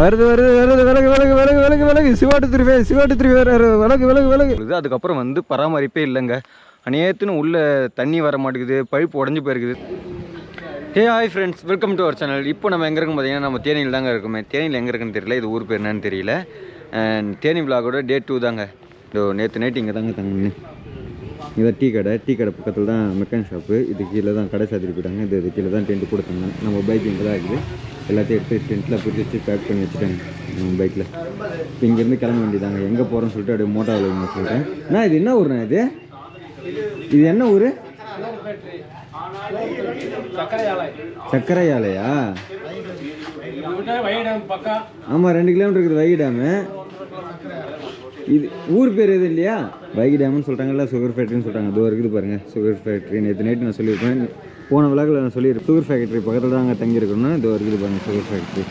வருது வருது வருது விலகு விலகு விலகு விலகு விலகு சிவாட்டு திருப்பி விலகு விலகு விலகு. அதுக்கப்புறம் வந்து பராமரிப்பே இல்லைங்க. அநேகத்துன்னு உள்ள தண்ணி வர மாட்டேங்குது, பைப் உடஞ்சி போயிருக்குது. Hey hi friends, welcome to our channel. இப்போ நம்ம எங்கே இருக்குன்னு பார்த்தீங்கன்னா நம்ம தேனியில் தாங்க இருக்குமே. தேனியில் எங்கே இருக்குன்னு தெரியல, இது ஊர் பேர் என்னன்னு தெரியல. அண்ட் தேனி விலாகோட டே 2 தாங்க. இதோ நேற்று நைட்டு இங்கே தாங்க தங்க. இதான் டீ கடை பக்கத்தில் தான் மெக்கானிக் ஷாப்பு. இது கீழே தான் கடை சாத்திட்டு போயிட்டாங்க. இது கீழே தான் டென்ட் கொடுத்தாங்க. நம்ம பைக் இங்கே தான் இருக்குது. எல்லாத்தையும் எடுத்து டென்ட்டில் பிடிச்சி பேக் பண்ணி வச்சுட்டாங்க நம்ம பைக்கில். இப்போ இங்கேருந்து கிளம்ப வேண்டியதாங்க. எங்கே போகிறோன்னு சொல்லிட்டு அப்படியே மோட்டாவில் சொல்லிட்டேன். இது என்ன ஊர்ண்ணா? இது என்ன ஊர்? சக்கரை ஆலையா? ஆமாம், 2 கிலோமீட்டர் இருக்குது வைகை டேமு. இது ஊர் பேர் எது இல்லையா? வைகை டேம்னு சொல்கிறாங்கல்ல, சுகர் ஃபேக்ட்ரின்னு சொல்கிறாங்க. அது இருக்குது பாருங்கள், சுகர் ஃபேக்ட்ரி. நேற்று நைட்டு நான் சொல்லியிருப்பேன், போன விழாக்கில் நான் சொல்லியிருப்பேன். சுகர் ஃபேக்ட்ரி பக்கத்தில் தான் அங்கே தங்கியிருக்கணும். இது இருக்குது பாருங்கள் சுகர் ஃபேக்ட்ரி.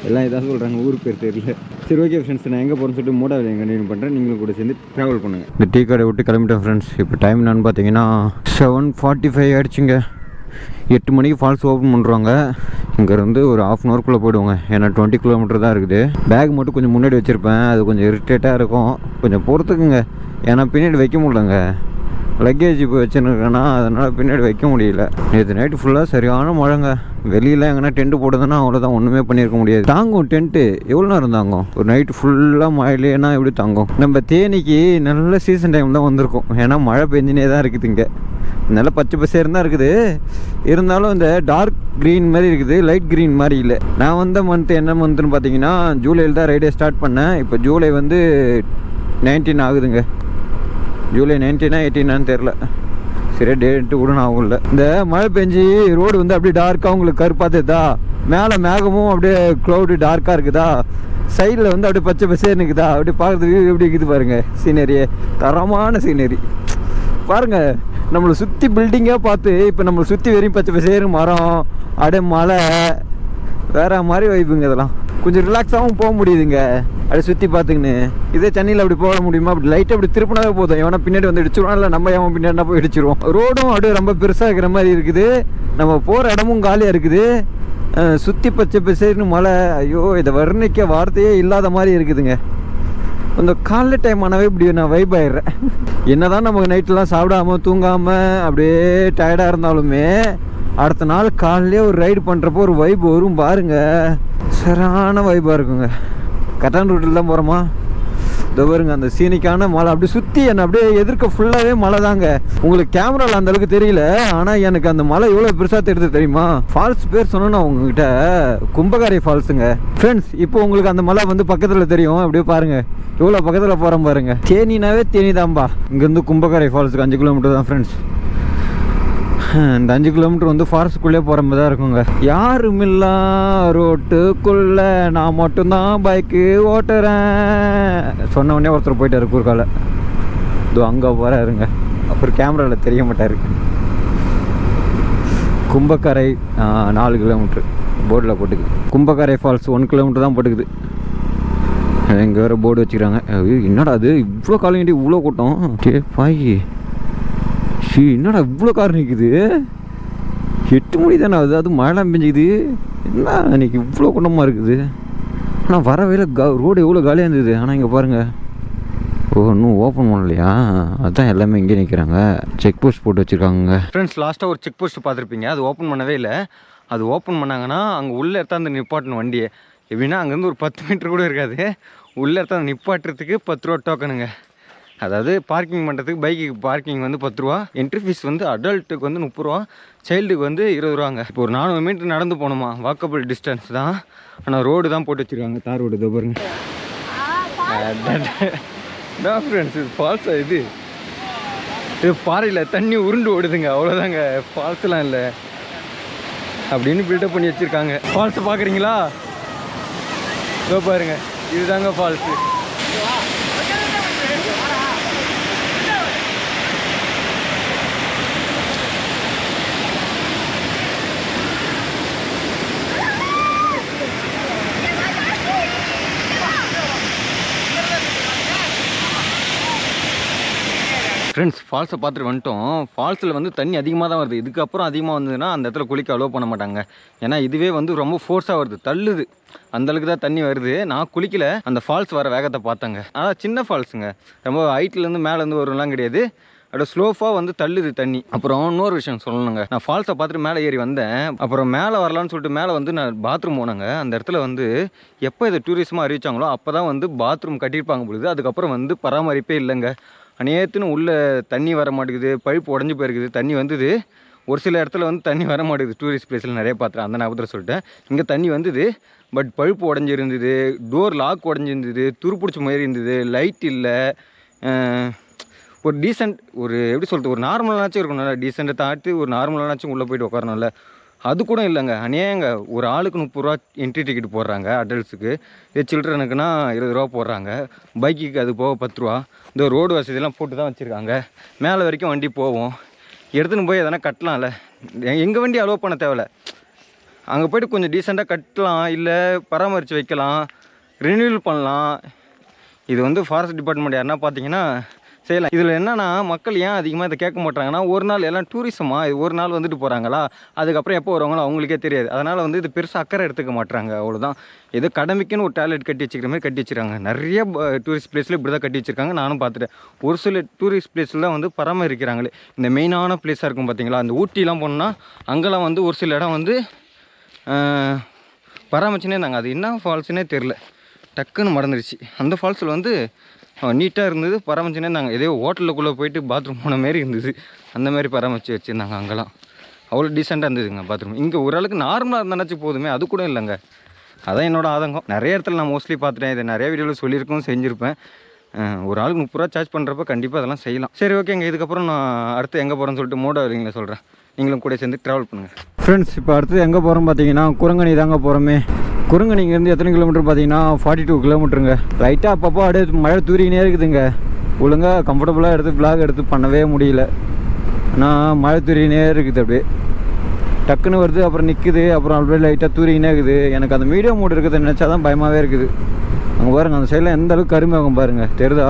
எல்லாம் இதாக சொல்கிறாங்க, ஊர் பேர் தெரியல. சரி, ஓகே ஃப்ரெண்ட்ஸ், நான் எங்கே போகிறேன்னு சொல்லிட்டு மோட்டாவில் கண்டினியூ பண்ணுறேன். நீங்களும் கூட சேர்ந்து ட்ராவல் பண்ணுங்கள். இந்த டீ கடை விட்டு கிளம்பிட்டேன் ஃப்ரெண்ட்ஸ். இப்போ டைம் என்னன்னு பார்த்தீங்கன்னா 7:45 ஆகிடுச்சிங்க. 8 மணிக்கு ஃபால்ஸ் ஓப்பன் பண்ணுறாங்க. இங்கேருந்து ஒரு ½ போய்டுவாங்க. ஏன்னா 20 கிலோமீட்டர் தான் இருக்குது. பேக் மட்டும் கொஞ்சம் முன்னாடி வச்சுருப்பேன், அது கொஞ்சம் இரிட்டேட்டாக இருக்கும். கொஞ்சம் பொறுத்துக்குங்க, ஏன்னா பின்னாடி வைக்க முடியலங்க. லக்கேஜ் இப்போ வச்சுருக்கேன்னா அதனால் பின்னாடி வைக்க முடியல. நேற்று நைட்டு ஃபுல்லாக சரியான மழைங்க. வெளியில் எங்கன்னா டென்ட்டு போடுதுன்னா அவ்வளோதான், ஒன்றுமே பண்ணியிருக்க முடியாது. தாங்கும் டென்ட்டு எவ்வளோ நேரம் தாங்கும்? ஒரு நைட்டு ஃபுல்லாக மழையிலேனா எப்படி தாங்கும்? நம்ம தேனிக்கு நல்ல சீசன் டைம் தான் வந்திருக்கும். ஏன்னா மழை பெஞ்சினே தான் இருக்குது. இங்கே நல்லா பச்சை பசேர்னு தான் இருக்குது. இருந்தாலும் இந்த டார்க் க்ரீன் மாதிரி இருக்குது, லைட் க்ரீன் மாதிரி இல்லை. நான் வந்த மந்த்து என்ன மந்த்துன்னு பார்த்தீங்கன்னா ஜூலையில் தான் ரைடே ஸ்டார்ட் பண்ணேன். இப்போ ஜூலை வந்து 19 ஆகுதுங்க. ஜூலை 19 18 தெரில. சரியா டேட்டு கூட நான் ஆகும்ல. இந்த மழை பெஞ்சு ரோடு வந்து அப்படியே டார்க்காக உங்களுக்கு கருப்பாக தெரியுதா? மேலே மேகமும் அப்படியே க்ளவுடு டார்க்காக இருக்குதா? சைடில் வந்து அப்படியே பச்சை பசேர்னு இருக்குதா? அப்படியே பார்க்குறதுக்கு எப்படி இருக்குது பாருங்கள். சீனரியே தரமான சீனரி பாருங்கள். நம்மளை சுற்றி பில்டிங்காக பார்த்து இப்போ நம்மளை சுற்றி வெறும் பச்சை பசேரு மரம், அப்படியே மலை, வேறு மாதிரி வைப்புங்க. இதெல்லாம் கொஞ்சம் ரிலாக்ஸாகவும் போக முடியுதுங்க அப்படியே சுற்றி பார்த்துக்கின்னு. இதே சென்னையில் அப்படி போக முடியுமா? அப்படி லைட்டாக அப்படி திருப்பினாவே போதும், எவனா பின்னாடி வந்து இடிச்சிருவோம். இல்லை நம்ம எவன் பின்னாடி போய் இடிச்சிருவோம். ரோடும் அப்படியே ரொம்ப பெருசாக இருக்கிற மாதிரி இருக்குது. நம்ம போகிற இடமும் காலியாக இருக்குது. சுற்றி பச்சை பசேர்னு மலை. ஐயோ, இதை வர்ணிக்க வார்த்தையே இல்லாத மாதிரி இருக்குதுங்க. அந்த காலைல டைம் ஆனாவே இப்படி நான் வைப் ஆயிடுறேன். என்ன தான் நமக்கு நைட்லாம் சாப்பிடாமல் தூங்காமல் அப்படியே டயர்டாக இருந்தாலுமே அடுத்த நாள் காலையிலே ஒரு ரைடு பண்ணுறப்போ ஒரு வைப் வரும் பாருங்கள். சரியான வைப்பாக இருக்குங்க. கட்டான் ரூட்டில் தான் போகிறோமா? இதோ பாருங்க, அந்த சீனிக்கான மலை அப்படியே சுற்றி என்னை அப்படியே எதிர்க்க ஃபுல்லாகவே மலை தாங்க. உங்களுக்கு கேமராவில் அந்த அளவுக்கு தெரியல, ஆனால் எனக்கு அந்த மலை எவ்வளோ பெருசாக தெரியுது தெரியுமா? ஃபால்ஸ் பேர் சொன்னோன்னா உங்ககிட்ட கும்பகாரை ஃபால்ஸுங்க ஃப்ரெண்ட்ஸ். இப்போ உங்களுக்கு அந்த மலை வந்து பக்கத்தில் தெரியும். அப்படியே பாருங்கள் எவ்வளோ பக்கத்தில் போகிறோம் பாருங்கள். தேனினாவே தேனி தான்பா. இங்கேருந்து கும்பகாரை ஃபால்ஸுக்கு 5 கிலோமீட்டர் தான் ஃப்ரெண்ட்ஸ். இந்த 5 கிலோமீட்டர் வந்து ஃபாரஸ்ட்டுக்குள்ளே போகிற மாதிரி தான் இருக்குங்க. யாருமில்லா ரோட்டுக்குள்ளே நான் மட்டும்தான் பைக்கு ஓட்டுறேன் சொன்ன உடனே ஒருத்தர் போயிட்டார் கூர்கால. இதோ அங்கே போகிறாருங்க. அப்புறம் கேமராவில் தெரிய மாட்டார். கும்பக்கரை 4 கிலோமீட்ரு போர்டில் போட்டுக்குது. கும்பக்கரை ஃபால்ஸ் 1 கிலோமீட்டர் தான் போட்டுக்குது. இங்கே வேறு போர்டு வச்சுக்கிறாங்க. என்னடா அது இவ்வளோ காலங்கிட்டி இவ்வளோ கூட்டம்? பாய் என்னடா இவ்வளோ கார் நிற்குது? 8 மணி தானே ஆகுது, அது மழை பெஞ்சுக்குது. என்ன இன்னைக்கு இவ்வளோ கூட்டமாக இருக்குது? ஆனால் வர வேலை ரோடு எவ்வளோ காலியாக இருந்தது. ஆனால் இங்கே பாருங்கள், இன்னும் ஓப்பன் பண்ணலையா? அதுதான் எல்லாமே இங்கே நிற்கிறாங்க. செக் போஸ்ட் போட்டு வச்சுருக்காங்க ஃப்ரெண்ட்ஸ். லாஸ்ட்டாக ஒரு செக் போஸ்ட் பார்த்துருப்பீங்க, அது ஓப்பன் பண்ணவே இல்லை. அது ஓப்பன் பண்ணாங்கன்னா அங்கே உள்ளே எடுத்தாந்து நிப்பாட்டணும் வண்டியை. எப்படின்னா அங்கேருந்து ஒரு 10 மீட்டர் கூட இருக்காது. உள்ளே எடுத்தாந்து நிப்பாட்டுறதுக்கு 10 ரூபா டோக்கனுங்க. அதாவது பார்க்கிங் பண்ணுறதுக்கு பைக்கு பார்க்கிங் வந்து 10 ரூபா. என்ட்ரி ஃபீஸ் வந்து அடல்ட்டுக்கு வந்து 30 ரூபா, சைல்டுக்கு வந்து 20 ரூபாங்க. இப்போ ஒரு 400 மீட்டர் நடந்து போகணுமா, வாக்கபிள் டிஸ்டன்ஸ் தான். ஆனால் ரோடு தான் போட்டு வச்சுருக்காங்க, தார் ரோடு. இதோ பாருங்க ஃப்ரெண்ட்ஸ், இது ஃபால்ஸா? இது பாறையில் தண்ணி உருண்டு ஓடுதுங்க, அவ்வளோதாங்க. ஃபால்ஸ்லாம் இல்லை அப்படின்னு பில்டப் பண்ணி வச்சுருக்காங்க. ஃபால்ஸை பார்க்குறீங்களா? இதோ பாருங்க, இதுதாங்க ஃபால்ஸு. ஃப்ரெண்ட்ஸ் ஃபால்ஸை பார்த்துட்டு வந்துட்டோம். ஃபால்ஸில் வந்து தண்ணி அதிகமாக தான் வருது. இதுக்கப்புறம் அதிகமாக வந்ததுன்னா அந்த இடத்துல குளிக்க அலோவ் பண்ண மாட்டாங்க. ஏன்னா இதுவே வந்து ரொம்ப ஃபோர்ஸாக வருது, தள்ளுது, அந்தளவுக்கு தான் தண்ணி வருது. நான் குளிக்கல, அந்த ஃபால்ஸ் வர வேகத்தை பார்த்தேங்க. ஆனால் சின்ன ஃபால்ஸுங்க, ரொம்ப ஹைட்லேருந்து மேலேருந்து வரும்லாம் கிடையாது, அப்படியே ஸ்லோஃபாக வந்து தள்ளுது தண்ணி. அப்புறம் இன்னொரு விஷயம் சொல்லணுங்க, நான் ஃபால்ஸை பார்த்துட்டு மேலே ஏறி வந்தேன். அப்புறம் மேலே வரலான்னு சொல்லிட்டு மேலே வந்து நான் பாத்ரூம் போனேங்க. அந்த இடத்துல வந்து எப்போ இதை டூரிசமாக அறிவிச்சாங்களோ அப்போ தான் வந்து பாத்ரூம் கட்டியிருப்பாங்க பொழுது. அதுக்கப்புறம் வந்து பராமரிப்பே இல்லைங்க. அநேகத்துன்னு உள்ளே தண்ணி வர மாட்டேங்குது, பைப் உடஞ்சி போயிருக்குது. தண்ணி வந்தது, ஒரு சில இடத்துல வந்து தண்ணி வர மாட்டேங்குது. டூரிஸ்ட் பிளேஸில் நிறைய பார்த்துறேன், அந்த ஞாபகத்தில் சொல்லிட்டேன். இங்கே தண்ணி வந்தது, பட் பழுப்பு உடஞ்சிருந்தது, டோர் லாக் உடஞ்சிருந்தது, துருப்பிடிச்ச மாதிரி இருந்தது, லைட் இல்லை. ஒரு டீசென்ட், ஒரு எப்படி சொல்கிறது, ஒரு நார்மலானாச்சும் இருக்கணும்ல, டீசெண்ட்டை தாட்டி ஒரு நார்மலானாச்சும் உள்ளே போய்ட்டு உட்காரணும்ல, அது கூட இல்லைங்க. அநேகங்க ஒரு ஆளுக்கு 30 ரூபா என்ட்ரி டிக்கெட் போடுறாங்க அடல்ட்ஸுக்கு. இது சில்ட்ரனுக்குன்னா 20 ரூபா போடுறாங்க. பைக்குக்கு அது போக 10 ரூபா. இந்த ரோடு வசதியெல்லாம் போட்டு தான் வச்சுருக்காங்க. மேலே வரைக்கும் வண்டி போவோம், எடுத்துன்னு போய் எதனா கட்டலாம்ல. எங்கள் வண்டி அலோவ் பண்ண தேவையில்ல, அங்கே போய்ட்டு கொஞ்சம் டீசெண்டாக கட்டலாம், இல்லை பராமரித்து வைக்கலாம், ரினியூவல் பண்ணலாம். இது வந்து ஃபாரஸ்ட் டிபார்ட்மெண்ட் யாருன்னா பார்த்தீங்கன்னா செய்யலாம். இதில் என்னென்னா மக்கள் ஏன் அதிகமாக இதை கேட்க மாட்டாங்கன்னா, ஒரு நாள் எல்லாம் டூரிசமாக இது ஒரு நாள் வந்துட்டு போகிறாங்களா, அதுக்கப்புறம் எப்போ வருவாங்களோ அவங்களுக்கே தெரியாது. அதனால் வந்து இது பெருசாக அக்கறை எடுத்துக்க மாட்டாங்க, அவ்வளோதான். இது கடமைக்குன்னு ஒரு டாய்லெட் கட்டி வச்சுக்கிற மாதிரி கட்டி வச்சுருக்காங்க. நிறைய டூரிஸ்ட் பிளேஸில் இப்படி தான் கட்டி வச்சுருக்காங்க, நானும் பார்த்துட்டேன். ஒரு சில டூரிஸ்ட் பிளேஸில் தான் வந்து பராமரிக்கிறாங்களே. இந்த மெயினான பிளேஸாக இருக்கும் பார்த்தீங்களா, அந்த ஊட்டிலாம் போனால் அங்கெல்லாம் வந்து ஒரு சில இடம் வந்து பராமரிச்சுனே இருந்தாங்க. அது என்ன ஃபால்ஸுன்னே தெரில, டக்குன்னு மறந்துடுச்சு. அந்த ஃபால்ஸில் வந்து நீட்டாக இருந்தது, பராமரிச்சுனே இருந்தாங்க. இதே ஹோட்டலுக்குள்ளே போயிட்டு பாத்ரூம் போன மாரி இருந்தது, அந்த மாதிரி பராமரித்து வச்சுருந்தாங்க. அங்கெல்லாம் அவ்வளோ டீசெண்டாக இருந்ததுங்க பாத்ரூம். இங்கே ஓரளவுக்கு நார்மலாக இருந்தாச்சு போதுமே, அது கூட இல்லைங்க. அதான் என்னோட ஆதங்கம். நிறைய இடத்துல நான் மோஸ்ட்லி பார்த்துட்டேன், இதை நிறைய வீடியோவில் சொல்லியிருக்கோம், செஞ்சுருப்பேன். ஒரு ஆளுக்கு 30 ரூபா சார்ஜ் பண்ணுறப்ப கண்டிப்பாக அதெல்லாம் செய்யலாம். சரி, ஓகேங்க. இதுக்கப்புறம் நான் அடுத்து எங்கே போகிறேன்னு சொல்லிட்டு மோடோவிலிங்கில் சொல்கிறேன், நீங்களும் கூட சேர்ந்து ட்ராவல் பண்ணுங்கள். ஃப்ரெண்ட்ஸ், இப்போ அடுத்து எங்கே போகிறோம் பார்த்தீங்கன்னா, குரங்கணி தாங்க போகிறோமே. குரங்கணிங்கேருந்து எத்தனை கிலோமீட்டர் பார்த்தீங்கன்னா 42 கிலோமீட்டருங்க. லைட்டாக அப்பப்போ அப்படியே மழை தூரிக்கினே இருக்குதுங்க. ஒழுங்காக கம்ஃபர்டபுளாக எடுத்து பிளாக் எடுத்து பண்ணவே முடியல, ஆனால் மழை தூரிக்கினே இருக்குது. அப்படியே டக்குன்னு வருது, அப்புறம் நிற்குது, அப்புறம் அப்படியே லைட்டாக தூரிக்கினே இருக்குது. எனக்கு அந்த மீடியம் மூடு இருக்குது நினச்சா தான் பயமாகவே இருக்குது. அங்கே பாருங்கள், அந்த சைடில் எந்த அளவுக்கு கருமையாகும் பாருங்கள், தெரியுதா?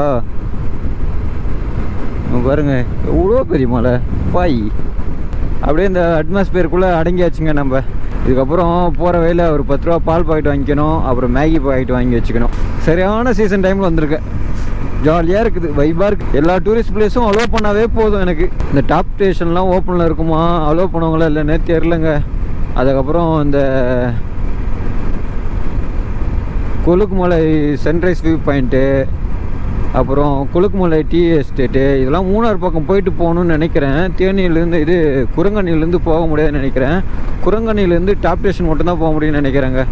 பாருங்கள் எவ்வளோ பெரிய மலை பாய். அப்படியே இந்த அட்மாஸ்பியருக்குள்ளே அடங்கியாச்சுங்க நம்ம. இதுக்கப்புறம் போகிற வழியில் ஒரு 10 ரூபா பால் பாக்கெட் வாங்கிக்கணும், அப்புறம் மேகி பாக்கெட் வாங்கி வச்சுக்கணும். சரியான சீசன் டைமில் வந்திருக்கேன், ஜாலியாக இருக்குது, வைபாக இருக்குது. எல்லா டூரிஸ்ட் பிளேஸும் அலோவ் பண்ணாவே போதும் எனக்கு. இந்த டாப் ஸ்டேஷன்லாம் ஓப்பனில் இருக்குமா, அலோவ் பண்ணுவாங்களா இல்லைன்னே தெரிலங்க. அதுக்கப்புறம் இந்த கொழுக்குமலை சன்ரைஸ் வியூ பாயிண்ட்டு, அப்புறம் கொழுக்குமலை டீ எஸ்டேட்டு, இதெல்லாம் மூணார் பக்கம் போயிட்டு போகணுன்னு நினைக்கிறேன். தேனியிலேருந்து இது குரங்கணிலேருந்து போக முடியாதுன்னு நினைக்கிறேன். குரங்கணிலேருந்து டாப் ஸ்டேஷன் மட்டும்தான் போக முடியும்னு நினைக்கிறேங்க,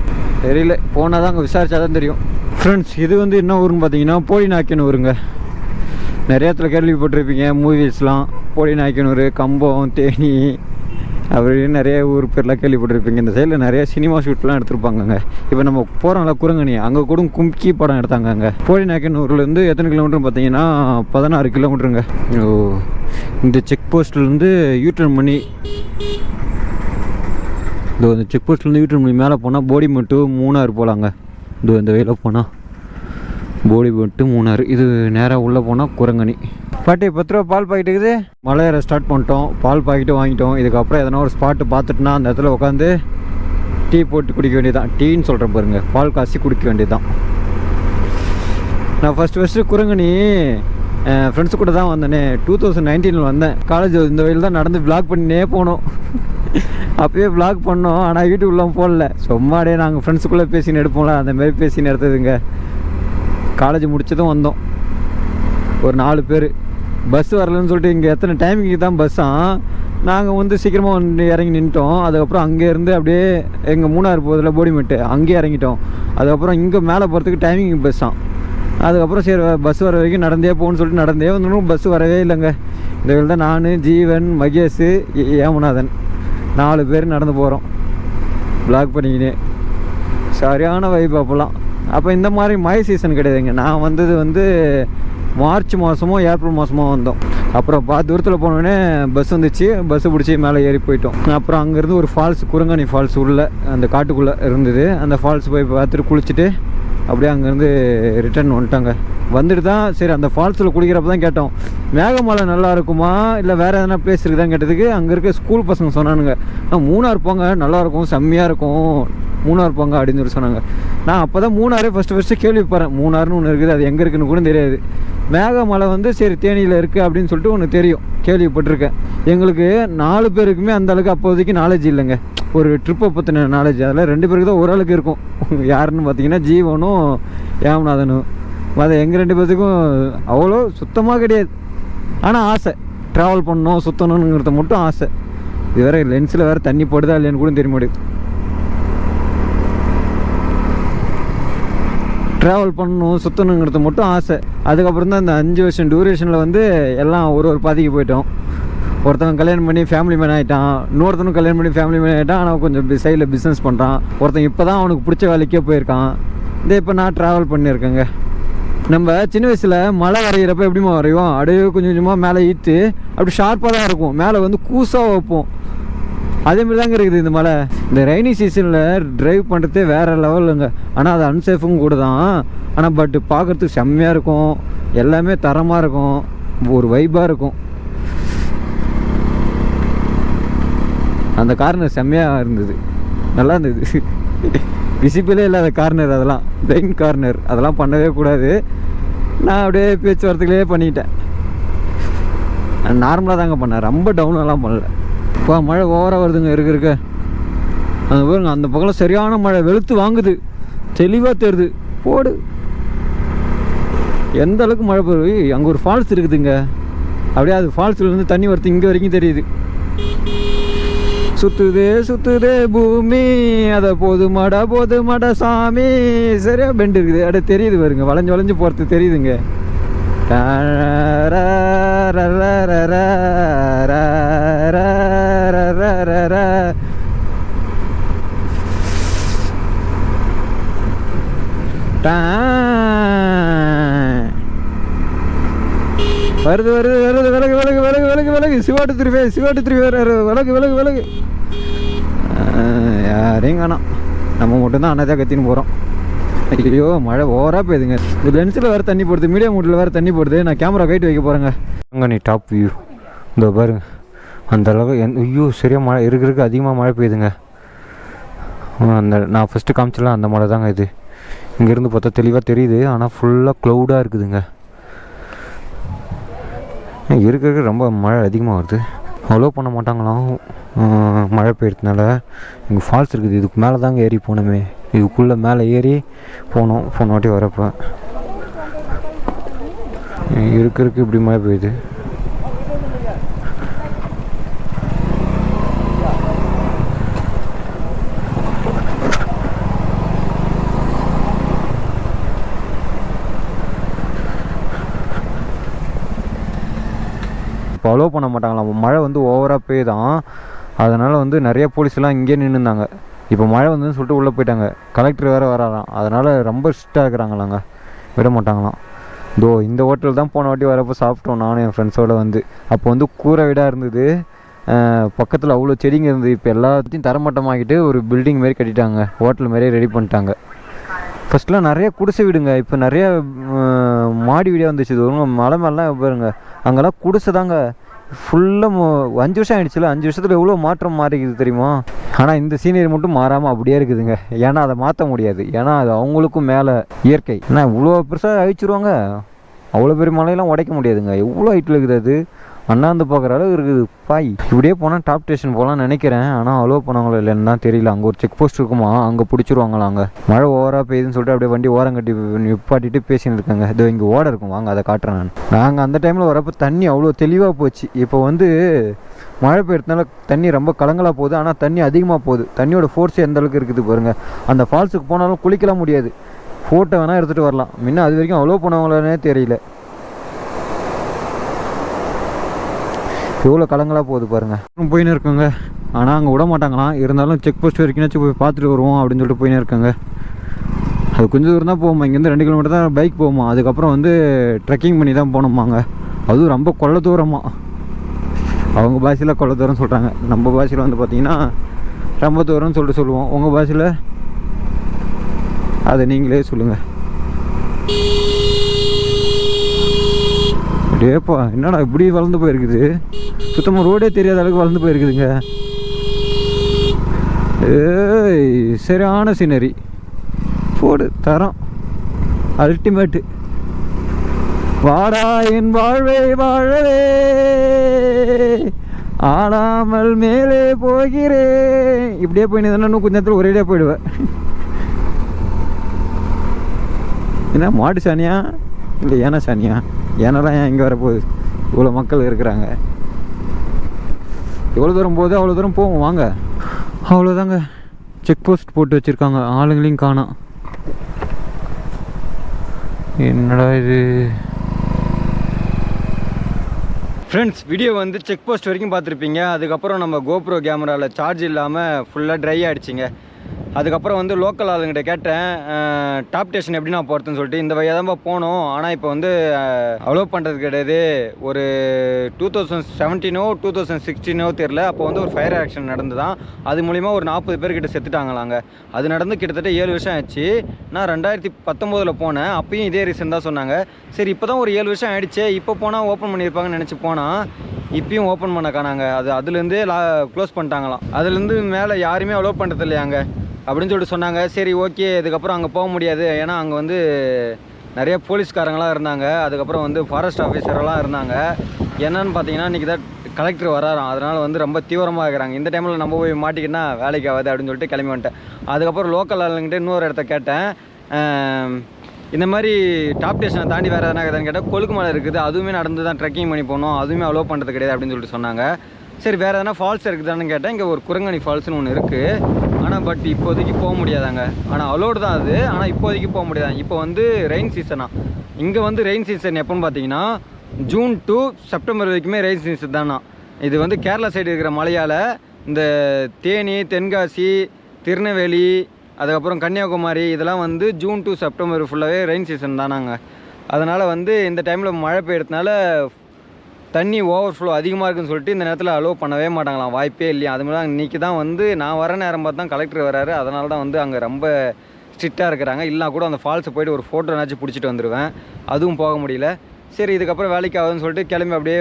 தெரியல. போனால் தான் அங்கே விசாரிச்சா தான் தெரியும். ஃப்ரெண்ட்ஸ், இது வந்து என்ன ஊருன்னு பார்த்தீங்கன்னா போடிநாயக்கனூருங்க. ஊருங்க, நிறைய இடத்துல கேள்விப்பட்டிருப்பீங்க மூவிஸ்லாம். போடிநாயக்கனூர், கம்பம், தேனி, அப்படின்னு நிறைய ஊர் பேர்லாம் கேள்விப்பட்டிருப்பீங்க. இந்த சைடில் நிறைய சினிமா ஷூட்லாம் எடுத்திருப்பாங்கங்க. இப்போ நம்ம போகிறோம்ல குரங்கணி, அங்கே கூட கும்கி படம் எடுத்தாங்க. அங்கே போடிநாயக்கனூர்லேருந்து எத்தனை கிலோமீட்டர் பார்த்தீங்கன்னா 16 கிலோமீட்டருங்க. இந்த செக் போஸ்ட்லேருந்து யூட்டர்ன் பண்ணி, இந்த செக் போஸ்ட்லேருந்து யூட்டர்ன் பண்ணி மேலே போனால் போடிமெட்டு மூணார் போகலாங்க. இந்த வழியில் போனால் போடிமெட்டு மூணார், இது நேராக உள்ளே போனால் குரங்கணி. பாட்டி 10 ரூபா பால் பாக்கெட் இருக்குது. மலை ஏற ஸ்டார்ட் பண்ணிட்டோம், பால் பாக்கெட்டு வாங்கிட்டோம். இதுக்கப்புறம் எதனா ஒரு ஸ்பாட்டு பார்த்துட்டுனா அந்த இடத்துல உட்காந்து டீ போட்டு குடிக்க வேண்டியதான். டீன்னு சொல்கிறேன் பாருங்க, பால் காசி குடிக்க வேண்டியதுதான். நான் ஃபஸ்ட்டு குரங்கணி ஃப்ரெண்ட்ஸு கூட தான் வந்தேனே, 2019 வந்தேன். காலேஜ் இந்த வழியில் தான் நடந்து விளாக் பண்ணினே போனோம். அப்போயே விளாக் பண்ணோம், ஆனால் யூடியூப்லாம் போடல. சும்மாடே நாங்கள் ஃப்ரெண்ட்ஸுக்குள்ளே பேசின்னு எடுப்போம்ல, அந்தமாரி பேசின்னு எடுத்ததுங்க. காலேஜ் முடிச்சதும் வந்தோம், ஒரு 4 பேர். பஸ் வரலன்னு சொல்லிட்டு இங்கே எத்தனை டைமிங்கு தான் பஸ்ஸாக, நாங்கள் வந்து சீக்கிரமாக வந்து இறங்கி நின்ட்டோம். அதுக்கப்புறம் அங்கேருந்து அப்படியே எங்கள் மூணார் போதில் போடிமெட்டு அங்கேயே இறங்கிட்டோம். அதுக்கப்புறம் இங்கே மேலே போகிறதுக்கு டைமிங் பஸ்ஸான். அதுக்கப்புறம் சரி பஸ் வர வரைக்கும் நடந்தே போகணுன்னு சொல்லிட்டு நடந்தே வந்தோம். பஸ் வரவே இல்லைங்க. இந்த வேலை தான் நான், ஜீவன், மகேஷ், ஏமநாதன் 4 பேர் நடந்து போகிறோம் பிளாக் பண்ணிக்கினே. சரியான வைப் அப்போல்லாம். அப்போ இந்த மாதிரி மழை சீசன் கிடையாதுங்க. நான் வந்தது வந்து மார்ச் மாதமோ ஏப்ரல் மாதமோ வந்தோம். அப்புறம் தூரத்தில் போனோடனே பஸ் வந்துச்சு, பஸ்ஸை பிடிச்சி மேலே ஏறி போயிட்டோம். அப்புறம் அங்கேருந்து ஒரு ஃபால்ஸ், குரங்கணி ஃபால்ஸ் உள்ள அந்த காட்டுக்குள்ளே இருந்தது. அந்த ஃபால்ஸ் போய் பார்த்துட்டு குளிச்சுட்டு அப்படியே அங்கேருந்து ரிட்டர்ன் வந்துட்டாங்க. வந்துட்டு தான் சரி அந்த ஃபால்ஸில் குளிக்கிறப்ப தான் கேட்டோம், மேகமலை நல்லா இருக்குமா இல்லை வேறு எதனா பிளேஸ் இருக்குதான்னு கேட்டதுக்கு அங்கே இருக்க ஸ்கூல் பசங்க சொன்னானுங்க, மூணார் போங்க நல்லாயிருக்கும், செம்மையாக இருக்கும், மூணார் போங்க அப்படின்னு சொல்லி சொன்னாங்க. நான் அப்போ தான் மூணாரே ஃபஸ்ட்டு கேள்விப்படுறேன். மூணார்னு ஒன்று இருக்குது, அது எங்கே இருக்குன்னு கூட தெரியாது. மேகமலை வந்து சரி தேனியில் இருக்குது அப்படின்னு சொல்லிட்டு ஒன்று தெரியும், கேள்விப்பட்டிருக்கேன். எங்களுக்கு 4 பேருக்குமே அந்தளவுக்கு அப்போதைக்கு நாலேஜ் இல்லைங்க, ஒரு ட்ரிப்பை பற்றின நாலேஜ். அதில் 2 பேருக்கு தான் ஓரளவுக்கு இருக்கும். யாருன்னு பார்த்தீங்கன்னா ஜீவனும் ஏமநாதனும். அது எங்கள் 2 பேர்த்துக்கும் அவ்வளோ சுத்தமாக கிடையாது. ஆனால் ஆசை, ட்ராவல் பண்ணணும் சுற்றணுங்கிறத மட்டும் ஆசை. இது வேறு லென்ஸில் வேறு தண்ணி போடுதா இல்லைன்னு கூட தெரிய மாட்டேது. ட்ராவல் பண்ணணும் சுற்றணுங்கிறது மட்டும் ஆசை. அதுக்கப்புறம் தான் இந்த 5 வருஷம் டியூரேஷனில் வந்து எல்லாம் ஒரு பாதிக்கு போயிட்டோம். ஒருத்தவன் கல்யாணம் பண்ணி ஃபேமிலி மேன் ஆகிட்டான், இன்னொருத்தனும் கல்யாணம் பண்ணி ஃபேமிலி மேன் ஆகிட்டான். ஆனால் கொஞ்சம் சைடில் பிஸ்னஸ் பண்ணுறான். ஒருத்தன் இப்போ தான் அவனுக்கு பிடிச்ச வேலைக்கே போயிருக்கான். இப்போ நான் ட்ராவல் பண்ணியிருக்கேங்க. நம்ம சின்ன வயசில் மழை வரைகிறப்ப எப்படிமா வரைவோம், அப்படியே கொஞ்சம் கொஞ்சமாக மேலே ஈத்து அப்படி ஷார்ப்பாக தான் இருக்கும், மேலே வந்து கூசாக வைப்போம். அதேமாதிரி தாங்க இருக்குது இந்த மலை. இந்த ரெய்னி சீசனில் ட்ரைவ் பண்ணுறதே வேறு லெவலுங்க. ஆனால் அது அன்சேஃபும் கூட தான். ஆனால் பட் பார்க்குறதுக்கு செம்மையாக இருக்கும், எல்லாமே தரமாக இருக்கும், ஒரு வைப்பாக இருக்கும். அந்த கார்னர் செம்மையாக இருந்தது, நல்லா இருந்தது. விசிபிளே இல்லாத கார்னர் அதெல்லாம், பிரெயின் கார்னர் அதெல்லாம் பண்ணவே கூடாது. நான் அப்படியே பேச்சுவார்த்தைகளே பண்ணிக்கிட்டேன். நார்மலாக தாங்க பண்ணேன், ரொம்ப டவுனெல்லாம் பண்ணல. இப்போ மழை ஓவராக வருதுங்க இருக்க. அந்த பாருங்க, அந்த பக்கம் சரியான மழை வெளுத்து வாங்குது, தெளிவாக தெரியுது. போடு எந்த அளவுக்கு மழை போகுது. அங்கே ஒரு ஃபால்ஸ் இருக்குதுங்க, அப்படியே அது ஃபால்ஸ்லேருந்து தண்ணி வருது இங்கே வரைக்கும் தெரியுது. சுத்துதே பூமி, அதை போது மாடா சாமி. சரியா பெண்டு இருக்குது, அப்படியே தெரியுது பாருங்க, வளைஞ்சு போகிறது தெரியுதுங்க. வருது விலகு சிவாட்டு திருப்பி விலகு. யாரையும் காணோம், நம்ம மட்டும்தான் அண்ணாதான் கத்தின்னு போகிறோம். ஐயோ மழை ஓவராக போயிடுதுங்க. இந்த லென்ஸில் வேறு தண்ணி போடுது, மீடியம் மூட்டில் வேறு தண்ணி போடுது. நான் கேமரா கைட்டு வைக்க போகிறேங்க. அங்கே நீ டாப் வியூ இந்த பாருங்க, அந்த அளவுக்கு ஐயோ சரியாக மழை இருக்கிறதுக்கு அதிகமாக மழை பெய்யுதுங்க. அந்த நான் ஃபஸ்ட்டு காமிச்சலாம் அந்த மழை தாங்க இது. இங்கேருந்து பார்த்தா தெளிவாக தெரியுது, ஆனால் ஃபுல்லாக க்ளவுடாக இருக்குதுங்க. இருக்கிறதுக்கு ரொம்ப மழை அதிகமாக வருது. அவ்வளோ பண்ண மாட்டாங்களாம் மழை பெய்யறதுனால. இங்கே ஃபால்ஸ் இருக்குது, இதுக்கு மேலே தாங்க ஏறி போனோமே, இதுக்குள்ளே மேலே ஏறி போனோம் போன வாட்டி வரப்போ. இருக்கிறதுக்கு இப்படி மழை பெய்யுது. இப்போ அலோவ் பண்ண மாட்டாங்களாம், மழை வந்து ஓவராக பெய்தான். அதனால் வந்து நிறைய போலீஸ்லாம் இங்கே நின்றுந்தாங்க. இப்போ மழை வந்துன்னு சொல்லிட்டு உள்ளே போயிட்டாங்க. கலெக்டர் வேறு வராராம், அதனால் ரொம்ப ஸ்ட்ரிக்டாக இருக்கிறாங்களாங்க, விட மாட்டாங்களாம். இந்த ஹோட்டல் தான் போன வாட்டி வரப்போ சாப்பிட்டோம் நானும் என் ஃப்ரெண்ட்ஸோடு வந்து. அப்போ வந்து கூரை வீடாக இருந்தது, பக்கத்தில் அவ்வளோ செடிங்க இருந்தது. இப்போ எல்லாத்தையும் தரமட்டமாக்கிட்டு ஒரு பில்டிங் மாரி கட்டிட்டாங்க, ஹோட்டல் மாரியே ரெடி பண்ணிட்டாங்க. ஃபஸ்ட்லாம் நிறைய குடிசை வீடுங்க, இப்போ நிறைய மாடி வீடாக வந்துச்சு. இது மலை மேலாம் பாருங்க, அங்கெல்லாம் குடிசை தாங்க ஃபுல்லாக. 5 வருஷம் ஆகிடுச்சுல, 5 வருஷத்தில் எவ்வளோ மாற்றம் மாறிக்குது தெரியுமா. ஆனால் இந்த சீனரி மட்டும் மாறாமல் அப்படியே இருக்குதுங்க. ஏன்னா அதை மாற்ற முடியாது, ஏன்னா அது அவங்களுக்கும் மேலே இயற்கை. ஏன்னா இவ்வளோ பெருசாக அழிச்சிருவாங்க, அவ்வளோ பெரிய மலையெல்லாம் உடைக்க முடியாதுங்க. எவ்வளோ ஹைட்டில் இருக்குது அது, அண்ணாந்து பார்க்குற அளவு இருக்குது பாய். இப்படியே போனால் டாப் ஸ்டேஷன் போகலான்னு நினைக்கிறேன். ஆனால் அலோவ் பண்ணாங்களோ இல்லைன்னு தான் தெரியல. அங்கே ஒரு செக் போஸ்ட் இருக்குமா, அங்கே பிடிச்சிருவாங்களா. அங்கே மழை ஓவராக பெய்யுதுன்னு சொல்லிட்டு அப்படியே வண்டி ஓரம் கட்டி நிப்பாட்டிட்டு பேசின்னு இருக்காங்க. இதோ இங்கே ஓட இருக்கும், வாங்க அதை காட்டுறேன். நாங்கள் அந்த டைமில் வரப்போ தண்ணி அவ்வளோ தெளிவாக போச்சு. இப்போ வந்து மழை பெய்யறதுனால தண்ணி ரொம்ப கலங்கலாக போகுது, ஆனால் தண்ணி அதிகமாக போகுது. தண்ணியோட ஃபோர்ஸ் எந்த அளவுக்கு இருக்குது பாருங்கள். அந்த ஃபால்ஸுக்கு போனாலும் குளிக்கலாம் முடியாது, ஃபோட்டோ வேணால் எடுத்துகிட்டு வரலாம். முன்ன அது வரைக்கும் அலோவ் பண்ணவங்களே தெரியல, எவ்வளோ கலங்களாக போகுது பாருங்கள். போயின்னு இருக்குங்க, ஆனால் அங்கே விட மாட்டாங்களாம். இருந்தாலும் செக் போஸ்ட் வரைக்கும்னாச்சும் போய் பார்த்துட்டு வருவோம் அப்படின்னு சொல்லிட்டு போயின்னு இருக்காங்க. அது கொஞ்சம் தூரம் தான் போகுமா, இங்கேருந்து 2 கிலோமீட்டர் தான் பைக் போகுமா. அதுக்கப்புறம் வந்து ட்ரெக்கிங் பண்ணி தான் போகணுமாங்க. அதுவும் ரொம்ப கொள்ள தூரமாக. அவங்க பாஷையில் கொள்ள தூரம் சொல்கிறாங்க, நம்ம பாஷையில் வந்து பார்த்திங்கன்னா ரொம்ப தூரம்னு சொல்லிட்டு சொல்லுவோம். உங்கள் பாஷையில் அதை நீங்களே சொல்லுங்கள். டேப்பா என்னடா இப்படி வளர்ந்து போயிருக்குது, சுத்தமாக ரோடே தெரியாத அளவுக்கு வளர்ந்து போயிருக்குதுங்க. ஏய் சரியான சீனரி போடு தரம் அல்டிமேட்டு. வாடா என் வாழ்வே வாழவே ஆடாமல் மேலே போகிறேன். இப்படியே போய் இன்னும் கொஞ்ச நேரத்தில் ஒரேடியாக போயிடுவேன். என்ன மாட்டு சாணியா இல்லை ஏன்னா சாணியா? ஏனெல்லாம் ஏன் இங்கே வரப்போகுது? இவ்வளோ மக்கள் இருக்கிறாங்க. எவ்வளோ தூரம் போகுது அவ்வளோ தூரம் போவோம் வாங்க. அவ்வளோதாங்க, செக் போஸ்ட் போட்டு வச்சுருக்காங்க, ஆளுங்களையும் காணோம். என்னடா இது ஃப்ரெண்ட்ஸ், வீடியோ வந்து செக் போஸ்ட் வரைக்கும் பார்த்துருப்பீங்க. அதுக்கப்புறம் நம்ம கோப்ரோ கேமராவில் சார்ஜ் இல்லாமல் ஃபுல்லாக ட்ரை ஆகிடுச்சிங்க. அதுக்கப்புறம் வந்து லோக்கல் ஆளுங்கிட்ட கேட்டேன், டாப் ஸ்டேஷன் எப்படி நான் போகிறதுன்னு சொல்லிட்டு. இந்த வழியாக தான் போனோம், ஆனால் இப்போ வந்து அலோவ் பண்ணுறது கிடையாது. ஒரு 2017 2016 தெரில, அப்போ வந்து ஒரு ஃபயர் ஆக்ஷன் நடந்து தான், அது மூலிமா ஒரு 40 பேர்கிட்ட செத்துட்டாங்களாங்க. அது நடந்து கிட்டத்தட்ட 7 வருஷம் ஆச்சு. நான் 2019 போனேன், அப்பயும் இதே ரீசன் தான் சொன்னாங்க. சரி இப்போ தான் ஒரு 7 வருஷம் ஆகிடுச்சு, இப்போ போனால் ஓப்பன் பண்ணியிருப்பாங்கன்னு நினச்சி போனால் இப்பயும் ஓப்பன் பண்ண காணாங்க. அதுலேருந்தே க்ளோஸ் பண்ணிட்டாங்களாம். அதுலேருந்து மேலே யாருமே அலோவ் பண்ணுறது இல்லையாங்க அப்படின்னு சொல்லிட்டு சொன்னாங்க. சரி ஓகே, இதுக்கப்புறம் அங்கே போக முடியாது, ஏன்னா அங்கே வந்து நிறைய போலீஸ்காரங்களாம் இருந்தாங்க, அதுக்கப்புறம் வந்து ஃபாரஸ்ட் ஆஃபீஸரெல்லாம் இருந்தாங்க. என்னன்னு பார்த்தீங்கன்னா இன்றைக்கி தான் கலெக்டர் வராராம், அதனால் வந்து ரொம்ப தீவிரமாக இருக்கிறாங்க. இந்த டைமில் நம்ம போய் மாட்டிக்கினா வேலைக்கு ஆகாது அப்படின்னு சொல்லிட்டு கிளம்பி வந்துட்டேன். அதுக்கப்புறம் லோக்கல் ஆளுங்கிட்ட இன்னொரு இடத்த கேட்டேன், இந்த மாதிரி டாப் ஸ்டேஷனை தாண்டி வேறு எதனா இருக்குதுன்னு கேட்டால் கொழுக்கு மலை இருக்குது, அதுவுமே நடந்து தான் ட்ரெக்கிங் பண்ணி போகணும், அதுவுமே அலோவ் பண்ணுறது கிடையாது அப்படின்னு சொல்லிட்டு சொன்னாங்க. சரி வேறு எதனா ஃபால்ஸ் இருக்குதான்னு கேட்டேன். இங்கே ஒரு குரங்கணி ஃபால்ஸ்னு ஒன்று இருக்குது, ஆனால் பட் இப்போதைக்கு போக முடியாதாங்க. ஆனால் அலோடு தான் அது, ஆனால் இப்போதைக்கு போக முடியாதாங்க. இப்போ வந்து ரெயின் சீசனா, இங்கே வந்து ரெயின் சீசன் எப்போன்னு பார்த்தீங்கன்னா ஜூன் to செப்டம்பர் வரைக்குமே ரெயின் சீசன் தானா. இது வந்து கேரளா சைடு இருக்கிற மலையால் இந்த தேனி, தென்காசி, திருநெல்வேலி, அதுக்கப்புறம் கன்னியாகுமரி இதெல்லாம் வந்து ஜூன் to செப்டம்பர் ஃபுல்லாகவே ரெயின் சீசன் தானாங்க. அதனால் வந்து இந்த டைமில் மழை பெய்யறதுனால தண்ணி ஓவர்ஃப்ளோ அதிகமாக இருக்குன்னு சொல்லிட்டு இந்த நேரத்தில் அலோவ் பண்ணவே மாட்டாங்களாம், வாய்ப்பே இல்லையா. அதுமாதிரி தான் இன்றைக்கி தான் வந்து நான் வர நேரம் பார்த்து தான் கலெக்டர் வராரு, அதனால தான் வந்து அங்கே ரொம்ப ஸ்ட்ரிக்டாக இருக்கிறாங்க. இல்லைனா கூட அந்த ஃபால்ஸை போய்ட்டு ஒரு ஃபோட்டோனாச்சும் பிடிச்சிட்டு வந்துடுவேன், அதுவும் போக முடியல. சரி இதுக்கப்புறம் வேலைக்கு ஆகுதுன்னு சொல்லிட்டு கிளம்பி அப்படியே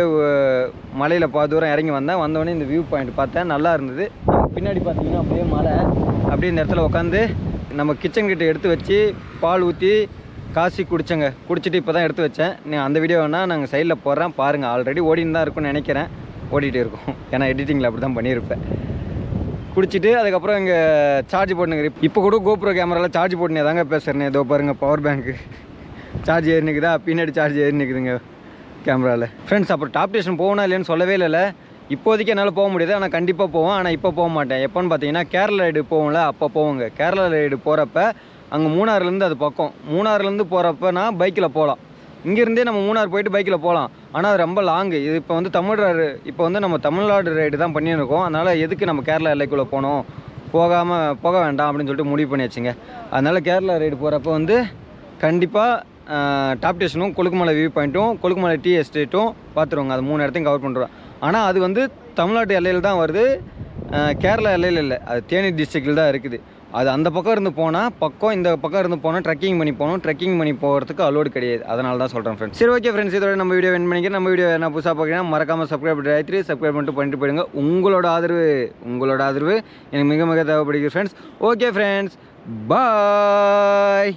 மலையில் தூரம் இறங்கி வந்தோடனே இந்த வியூ பாயிண்ட் பார்த்தேன், நல்லா இருந்தது. பின்னாடி பார்த்தீங்கன்னா அப்படியே மலை, அப்படியே இந்த இடத்துல உட்காந்து நம்ம கிச்சன் கிட்ட எடுத்து வச்சு பால் ஊற்றி காசி குடிச்சிட்டு இப்போ தான் எடுத்து வச்சேன். நீங்கள் அந்த வீடியோ வேணால் நாங்கள் சைடில் போடுறேன் பாருங்கள். ஆல்ரெடி ஓடின்னு தான் இருக்கும்னு நினைக்கிறேன், ஓடிட்டு இருக்கும், ஏன்னா எடிட்டிங்கில் அப்படி தான் பண்ணியிருப்பேன். குடிச்சிட்டு அதுக்கப்புறம் இங்கே சார்ஜ் போட்டுனுங்க. இப்போ கூட கோப்ரோ கேமராவில் சார்ஜ் போட்டுனே தாங்க பேசுகிறேன். ஏதோ பாருங்கள் பவர் பேங்க்கு சார்ஜ் ஏறி நிற்குதா, பின்னாடி சார்ஜ் ஏறி நிற்குதுங்க கேமராவில். ஃப்ரெண்ட்ஸ் அப்புறம் டாப் ஸ்டேஷன் போகணும் இல்லைன்னு சொல்லவே இல்லை. இப்போதைக்கு என்னால் போக முடியாது, ஆனால் கண்டிப்பாக போவோம். ஆனால் இப்போ போக மாட்டேன். எப்போன்னு பார்த்தீங்கன்னா கேரளா ரைடு போவோம்ல, அப்போ போவோங்க. கேரளா ரைடு போகிறப்ப அங்கே மூணாறுலேருந்து அது பக்கம், மூணாறுலேருந்து போகிறப்ப நான் பைக்கில் போகலாம். இங்கேருந்தே நம்ம மூணாறு போயிட்டு பைக்கில் போகலாம், ஆனால் அது ரொம்ப லாங்கு. இது இப்போ வந்து இப்போ வந்து நம்ம தமிழ்நாடு ரைடு தான் பண்ணியிருக்கோம். அதனால் எதுக்கு நம்ம கேரளா எல்லைக்குள்ளே போக வேண்டாம் அப்படின்னு சொல்லிட்டு முடிவு பண்ணி வச்சுங்க. அதனால் கேரளா ரைடு போகிறப்ப வந்து கண்டிப்பாக டாப் ஸ்டேஷனும் கொழுக்குமலை வியூ பாயிண்ட்டும் கொழுக்குமலை டீ எஸ்டேட்டும் பார்த்துருவாங்க. அது 3 இடத்தையும் கவர் பண்ணுறோம். ஆனால் அது வந்து தமிழ்நாட்டு எல்லையில் தான் வருது, கேரளா எல்லையில் இல்லை. அது தேனி டிஸ்ட்ரிக்டில் தான் இருக்குது. அது அந்த பக்கம் இருந்து போனால் இந்த பக்கம் இருந்து போனால் ட்ரெக்கிங் பண்ணி போகிறதுக்கு அலோடு கிடையாது. அதனால தான் சொல்கிறேன் ஃப்ரெண்ட்ஸ். சரி ஓகே ஃப்ரெண்ட்ஸ், இதோட நம்ம வீடியோ என் பண்ணிக்கிறேன். நம்ம வீடியோ என்ன புதுசாக பார்க்குறீங்கன்னா மறக்காமல் சப்ஸ்கிரைப் பண்ணிட்டு போயிடுங்க. உங்களோட ஆதரவு எனக்கு மிக மிக தேவைப்படுகிறது ஃப்ரெண்ட்ஸ். ஓகே ஃப்ரெண்ட்ஸ், பாய்.